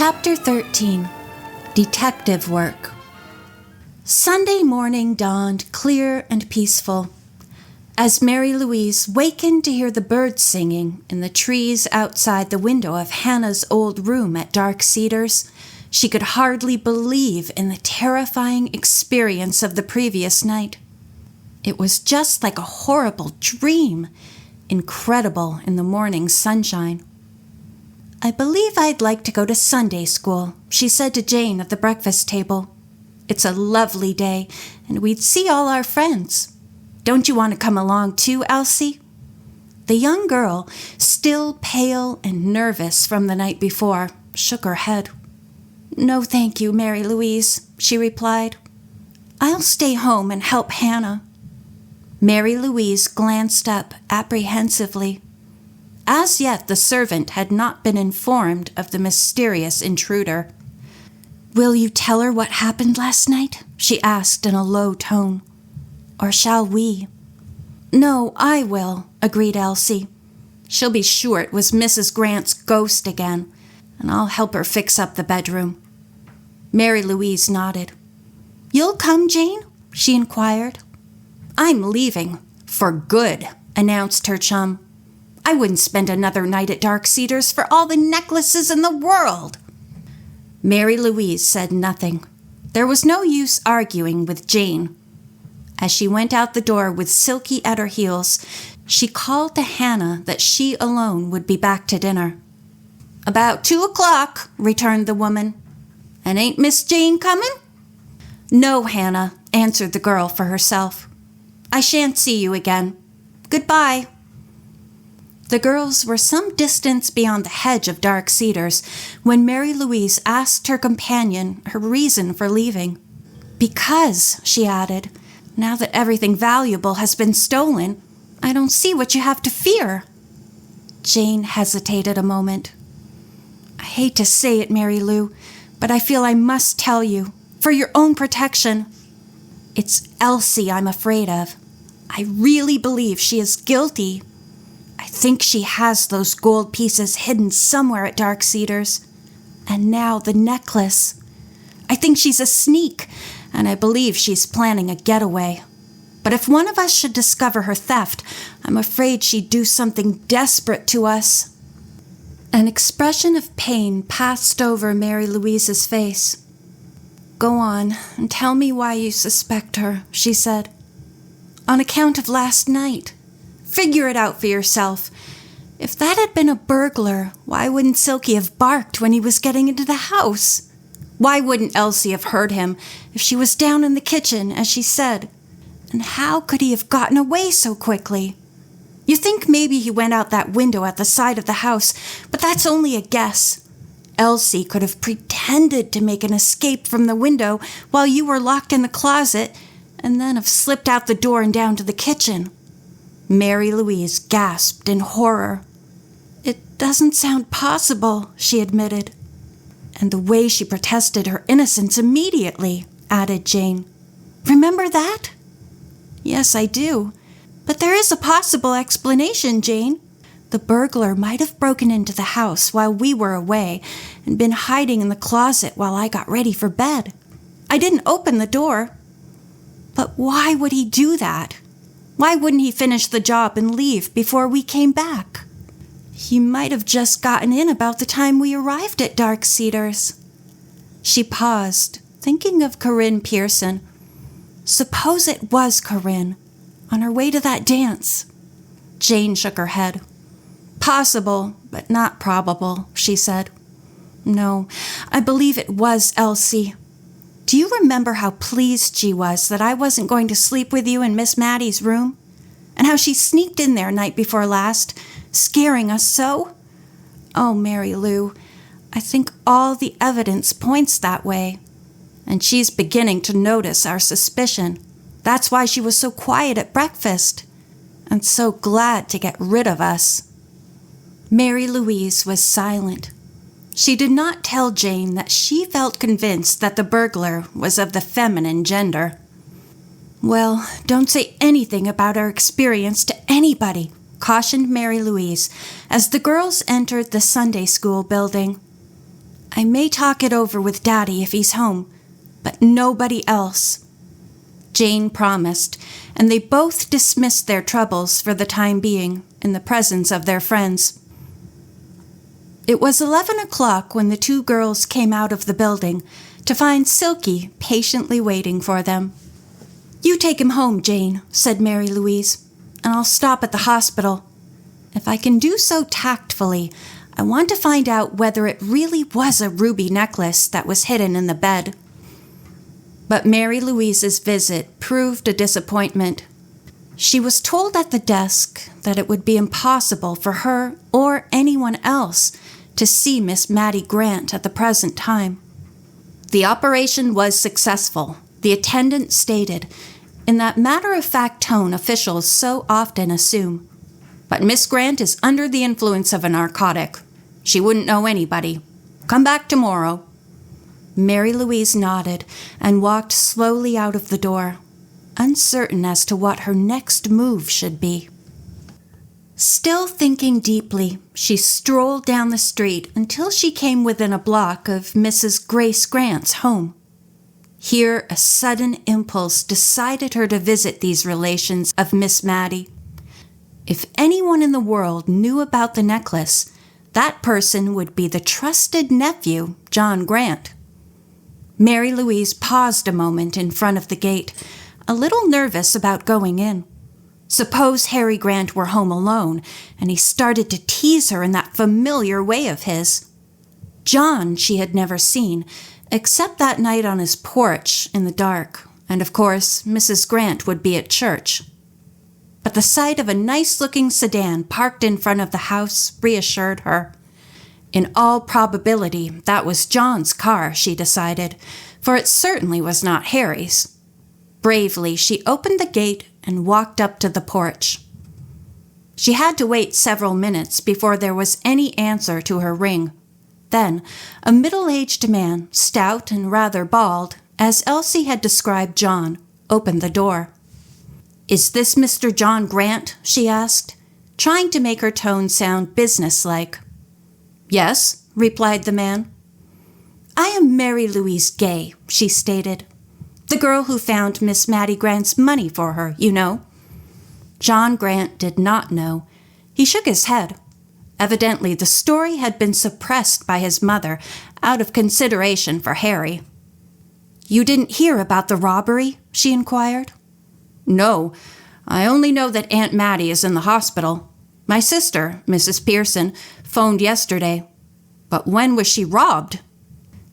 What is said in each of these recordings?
Chapter 13. Detective Work. Sunday morning dawned clear and peaceful. As Mary Louise wakened to hear the birds singing in the trees outside the window of Hannah's old room at Dark Cedars, she could hardly believe in the terrifying experience of the previous night. It was just like a horrible dream, incredible in the morning sunshine. "I believe I'd like to go to Sunday school," she said to Jane at the breakfast table. "It's a lovely day, and we'd see all our friends. Don't you want to come along too, Elsie?" The young girl, still pale and nervous from the night before, shook her head. "No, thank you, Mary Louise," she replied. "I'll stay home and help Hannah." Mary Louise glanced up apprehensively. As yet, the servant had not been informed of the mysterious intruder. "Will you tell her what happened last night?" she asked in a low tone. "Or shall we?" "No, I will," agreed Elsie. "She'll be sure it was Mrs. Grant's ghost again, and I'll help her fix up the bedroom." Mary Louise nodded. "You'll come, Jane?" she inquired. "I'm leaving, for good," announced her chum. "I wouldn't spend another night at Dark Cedars for all the necklaces in the world." Mary Louise said nothing. There was no use arguing with Jane. As she went out the door with Silky at her heels, she called to Hannah that she alone would be back to dinner. "About 2:00, returned the woman. "And ain't Miss Jane coming?" "No, Hannah," answered the girl for herself. "I shan't see you again. Goodbye." The girls were some distance beyond the hedge of Dark Cedars when Mary Louise asked her companion her reason for leaving. "Because," she added, "now that everything valuable has been stolen, I don't see what you have to fear." Jane hesitated a moment. "I hate to say it, Mary Lou, but I feel I must tell you, for your own protection. It's Elsie I'm afraid of. I really believe she is guilty. I think she has those gold pieces hidden somewhere at Dark Cedars. And now the necklace. I think she's a sneak, and I believe she's planning a getaway. But if one of us should discover her theft, I'm afraid she'd do something desperate to us." An expression of pain passed over Mary Louise's face. "Go on and tell me why you suspect her," she said. "On account of last night. Figure it out for yourself. If that had been a burglar, why wouldn't Silky have barked when he was getting into the house? Why wouldn't Elsie have heard him if she was down in the kitchen, as she said? And how could he have gotten away so quickly? You think maybe he went out that window at the side of the house, but that's only a guess. Elsie could have pretended to make an escape from the window while you were locked in the closet, and then have slipped out the door and down to the kitchen." Mary Louise gasped in horror. "It doesn't sound possible," she admitted. "And the way she protested her innocence immediately," added Jane. "Remember that?" "Yes, I do. But there is a possible explanation, Jane. The burglar might have broken into the house while we were away and been hiding in the closet while I got ready for bed. I didn't open the door. But why would he do that? Why wouldn't he finish the job and leave before we came back? He might have just gotten in about the time we arrived at Dark Cedars." She paused, thinking of Corinne Pearson. Suppose it was Corinne, on her way to that dance. Jane shook her head. "Possible, but not probable," she said. "No, I believe it was Elsie. Do you remember how pleased she was that I wasn't going to sleep with you in Miss Mattie's room? And how she sneaked in there night before last, scaring us so? Oh, Mary Lou, I think all the evidence points that way. And she's beginning to notice our suspicion. That's why she was so quiet at breakfast, and so glad to get rid of us." Mary Louise was silent. She did not tell Jane that she felt convinced that the burglar was of the feminine gender. "Well, don't say anything about our experience to anybody," cautioned Mary Louise as the girls entered the Sunday school building. I may talk it over with Daddy if he's home, but nobody else." Jane promised, and they both dismissed their troubles for the time being in the presence of their friends. It was 11 o'clock when the two girls came out of the building to find Silky patiently waiting for them. "You take him home, Jane," said Mary Louise, "and I'll stop at the hospital. If I can do so tactfully, I want to find out whether it really was a ruby necklace that was hidden in the bed." But Mary Louise's visit proved a disappointment. She was told at the desk that it would be impossible for her or anyone else to see Miss Mattie Grant at the present time. The operation was successful, the attendant stated, in that matter-of-fact tone officials so often assume. "But Miss Grant is under the influence of a narcotic. She wouldn't know anybody. Come back tomorrow." Mary Louise nodded and walked slowly out of the door, uncertain as to what her next move should be. Still thinking deeply, she strolled down the street until she came within a block of Mrs. Grace Grant's home. Here a sudden impulse decided her to visit these relations of Miss Mattie. If anyone in the world knew about the necklace, that person would be the trusted nephew, John Grant. Mary Louise paused a moment in front of the gate, a little nervous about going in. Suppose Harry Grant were home alone, and he started to tease her in that familiar way of his. John she had never seen, except that night on his porch in the dark, and of course Mrs. Grant would be at church. But the sight of a nice-looking sedan parked in front of the house reassured her. In all probability, that was John's car, she decided, for it certainly was not Harry's. Bravely, she opened the gate and walked up to the porch. She had to wait several minutes before there was any answer to her ring. Then, a middle-aged man, stout and rather bald, as Elsie had described John, opened the door. "Is this Mr. John Grant?" she asked, trying to make her tone sound businesslike. "Yes," replied the man. "I am Mary Louise Gay," she stated. "The girl who found Miss Mattie Grant's money for her, you know." John Grant did not know. He shook his head. Evidently, the story had been suppressed by his mother out of consideration for Harry. "You didn't hear about the robbery?" she inquired. "No, I only know that Aunt Mattie is in the hospital. My sister, Mrs. Pearson, phoned yesterday. But when was she robbed?"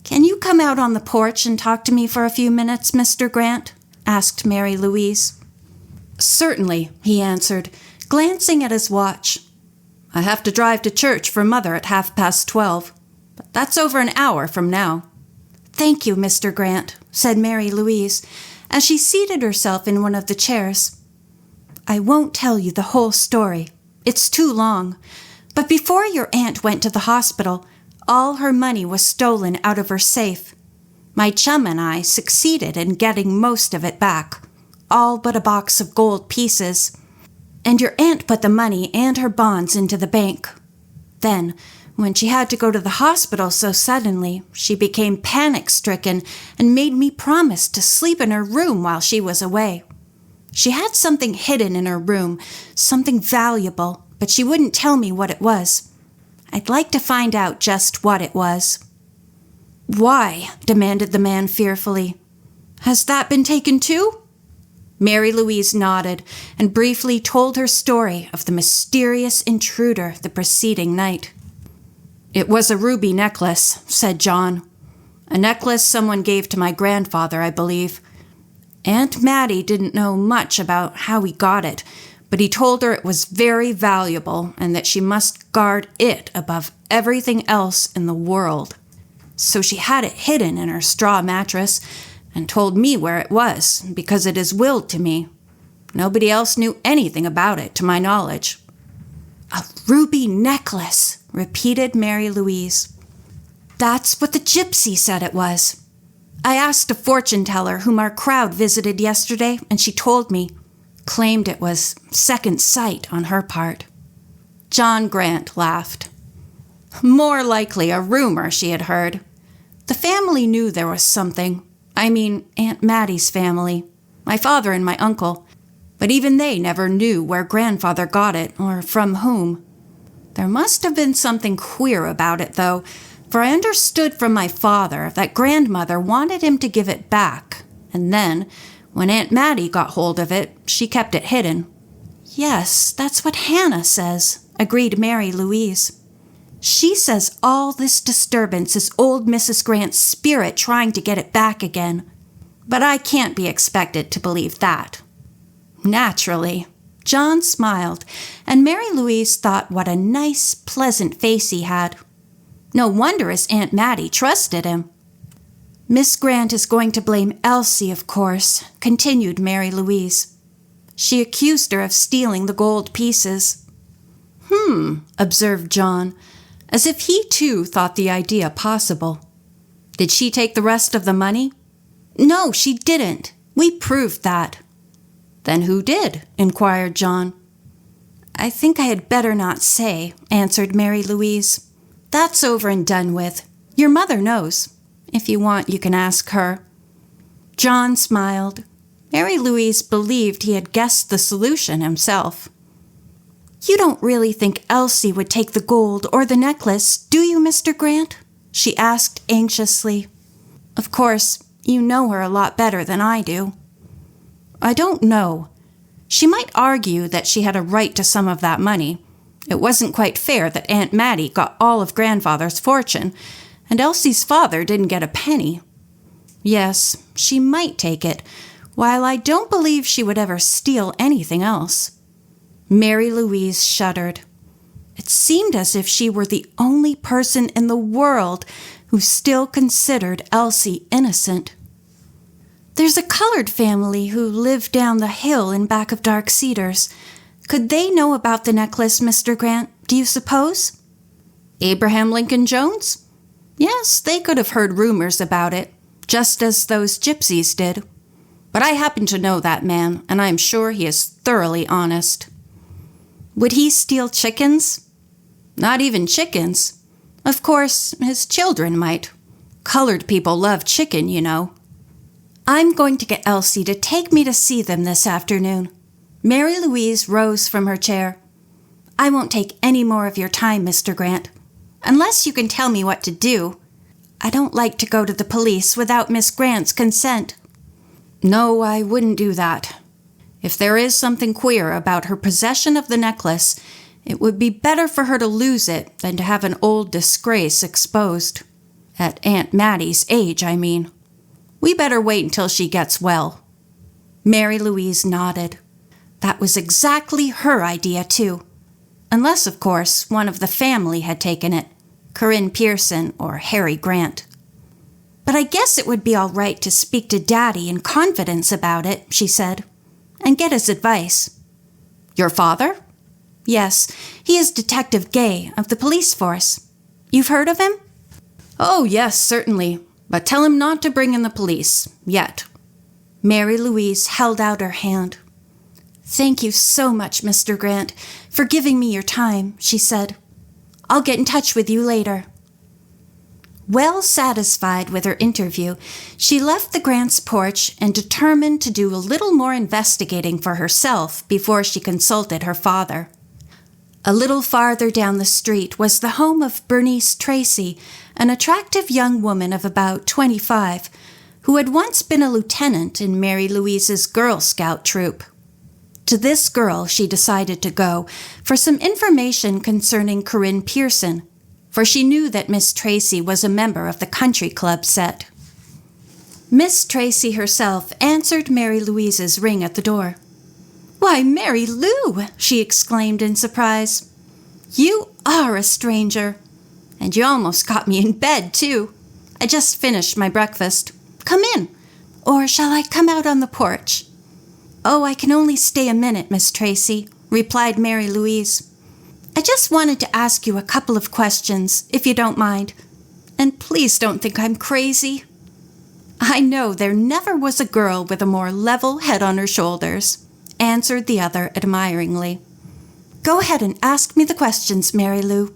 "Can you come out on the porch and talk to me for a few minutes, Mr. Grant?" asked Mary Louise. "Certainly," he answered, glancing at his watch. "I have to drive to church for Mother at 12:30, but that's over an hour from now." "Thank you, Mr. Grant," said Mary Louise, as she seated herself in one of the chairs. "I won't tell you the whole story. It's too long. But before your aunt went to the hospital, all her money was stolen out of her safe. My chum and I succeeded in getting most of it back, all but a box of gold pieces. And your aunt put the money and her bonds into the bank. Then, when she had to go to the hospital so suddenly, she became panic-stricken and made me promise to sleep in her room while she was away. She had something hidden in her room, something valuable, but she wouldn't tell me what it was. I'd like to find out just what it was." "Why?" demanded the man fearfully. "Has that been taken too?" Mary Louise nodded and briefly told her story of the mysterious intruder the preceding night. "It was a ruby necklace," said John. "A necklace someone gave to my grandfather, I believe. Aunt Mattie didn't know much about how he got it, but he told her it was very valuable and that she must guard it above everything else in the world. So she had it hidden in her straw mattress and told me where it was, because it is willed to me. Nobody else knew anything about it, to my knowledge." "A ruby necklace," repeated Mary Louise. "That's what the gypsy said it was. I asked a fortune-teller whom our crowd visited yesterday, and she told me. Claimed it was second sight on her part." John Grant laughed. More likely a rumor she had heard. The family knew there was something. I mean, Aunt Mattie's family. My father and my uncle. But even they never knew where grandfather got it or from whom. There must have been something queer about it, though, for I understood from my father that grandmother wanted him to give it back, and then, when Aunt Mattie got hold of it, she kept it hidden. Yes, that's what Hannah says, agreed Mary Louise. She says all this disturbance is old Mrs. Grant's spirit trying to get it back again. But I can't be expected to believe that. Naturally. John smiled, and Mary Louise thought what a nice, pleasant face he had. No wonder his Aunt Mattie trusted him. Miss Grant is going to blame Elsie, of course, continued Mary Louise. She accused her of stealing the gold pieces. Observed John, as if he too thought the idea possible. Did she take the rest of the money? No, she didn't. We proved that. Then who did? Inquired John. I think I had better not say, answered Mary Louise. That's over and done with. Your mother knows. If you want, you can ask her. John smiled. Mary Louise believed he had guessed the solution himself. You don't really think Elsie would take the gold or the necklace, do you, Mr. Grant? She asked anxiously. Of course, you know her a lot better than I do. I don't know. She might argue that she had a right to some of that money. It wasn't quite fair that Aunt Mattie got all of grandfather's fortune, and Elsie's father didn't get a penny. Yes, she might take it, while I don't believe she would ever steal anything else. Mary Louise shuddered. It seemed as if she were the only person in the world who still considered Elsie innocent. There's a colored family who live down the hill in back of Dark Cedars. Could they know about the necklace, Mr. Grant, do you suppose? Abraham Lincoln Jones? Yes, they could have heard rumors about it, just as those gypsies did. But I happen to know that man, and I am sure he is thoroughly honest. Would he steal chickens? Not even chickens. Of course, his children might. Colored people love chicken, you know. I'm going to get Elsie to take me to see them this afternoon. Mary Louise rose from her chair. I won't take any more of your time, Mr. Grant, unless you can tell me what to do. I don't like to go to the police without Miss Grant's consent. No, I wouldn't do that. If there is something queer about her possession of the necklace, it would be better for her to lose it than to have an old disgrace exposed. At Aunt Mattie's age, I mean. We better wait until she gets well. Mary Louise nodded. That was exactly her idea, too. Unless, of course, one of the family had taken it. Corinne Pearson or Harry Grant. But I guess it would be all right to speak to Daddy in confidence about it, she said, and get his advice. Your father? Yes, he is Detective Gay of the police force. You've heard of him? Oh, yes, certainly. But tell him not to bring in the police, yet. Mary Louise held out her hand. Thank you so much, Mr. Grant, for giving me your time, she said. I'll get in touch with you later. Well satisfied with her interview, she left the Grants' porch and determined to do a little more investigating for herself before she consulted her father. A little farther down the street was the home of Bernice Tracy, an attractive young woman of about 25, who had once been a lieutenant in Mary Louise's Girl Scout troop. To this girl she decided to go for some information concerning Corinne Pearson, for she knew that Miss Tracy was a member of the country club set. Miss Tracy herself answered Mary Louise's ring at the door. Why, Mary Lou, she exclaimed in surprise. You are a stranger. And you almost got me in bed, too. I just finished my breakfast. Come in. Or shall I come out on the porch? Oh, I can only stay a minute, Miss Tracy, replied Mary Louise. I just wanted to ask you a couple of questions, if you don't mind. And please don't think I'm crazy. I know there never was a girl with a more level head on her shoulders, answered the other admiringly. Go ahead and ask me the questions, Mary Lou.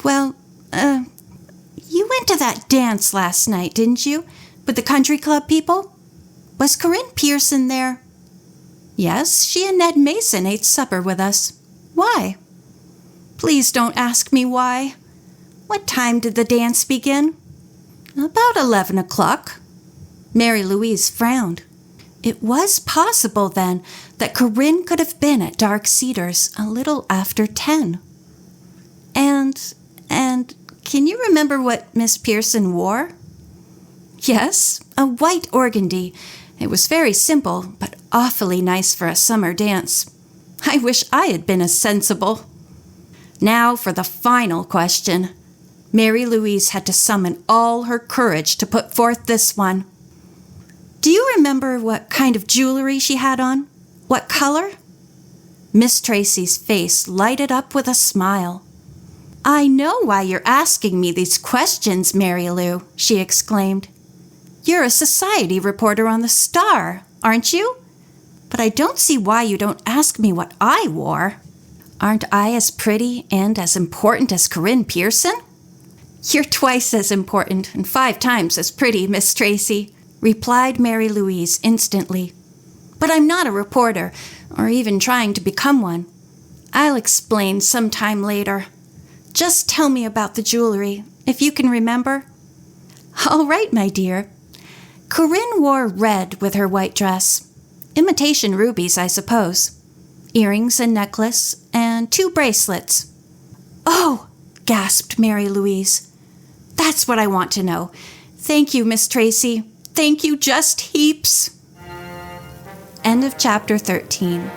Well, You went to that dance last night, didn't you? With the country club people? Was Corinne Pearson there? Yes, she and Ned Mason ate supper with us. Why? Please don't ask me why. What time did the dance begin? About 11 o'clock. Mary Louise frowned. It was possible, then, that Corinne could have been at Dark Cedars a little after 10. And can you remember what Miss Pearson wore? Yes, a white organdy. It was very simple, but awfully nice for a summer dance. I wish I had been as sensible. Now for the final question. Mary Louise had to summon all her courage to put forth this one. Do you remember what kind of jewelry she had on? What color? Miss Tracy's face lighted up with a smile. I know why you're asking me these questions, Mary Lou, she exclaimed. You're a society reporter on the Star, aren't you? But I don't see why you don't ask me what I wore. Aren't I as pretty and as important as Corinne Pearson? You're twice as important and 5 times as pretty, Miss Tracy, replied Mary Louise instantly. But I'm not a reporter, or even trying to become one. I'll explain sometime later. Just tell me about the jewelry, if you can remember. All right, my dear. Corinne wore red with her white dress. Imitation rubies, I suppose. Earrings and necklace, and 2 bracelets. Oh, gasped Mary Louise. That's what I want to know. Thank you, Miss Tracy. Thank you just heaps. End of chapter 13.